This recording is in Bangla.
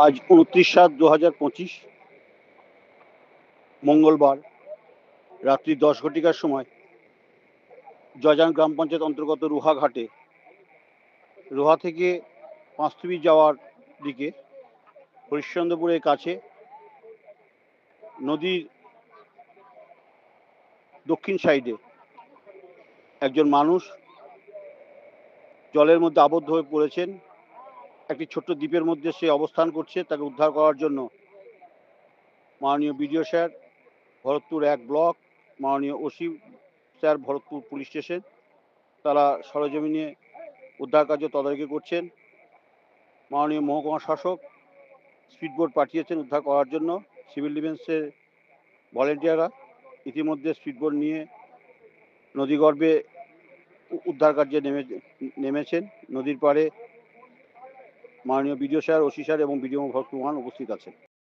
আজ 29/7/2025 মঙ্গলবার রাত্রি 10 ঘটিকার সময় জয়জান গ্রাম পঞ্চায়েত অন্তর্গত রুহা ঘাটে রুহা থেকে পাঁচতুবি যাওয়ার দিকে হরিশ্চন্দ্রপুরের কাছে নদীর দক্ষিণ সাইডে একজন মানুষ জলের মধ্যে আবদ্ধ হয়ে পড়েছেন। একটি ছোট্ট দ্বীপের মধ্যে সে অবস্থান করছে। তাকে উদ্ধার করার জন্য মাননীয় বিডিও স্যার, ভরতপুর 1 ব্লক, মাননীয় OC sir, Bharatpur police station, তারা সরেজমিনে উদ্ধার কার্য তদারকি করছেন। মাননীয় মহকুমা শাসক স্পিডবোট পাঠিয়েছেন উদ্ধার করার জন্য। সিভিল ডিফেন্সের ভলেন্টিয়াররা ইতিমধ্যে স্পিডবোট নিয়ে নদীগর্ভে উদ্ধার কার্যে নেমেছেন। নদীর পাড়ে মাননীয় বিডিও স্যার, ওসি স্যার এবং বিডিও ভরতপুর 1 উপস্থিত আছেন।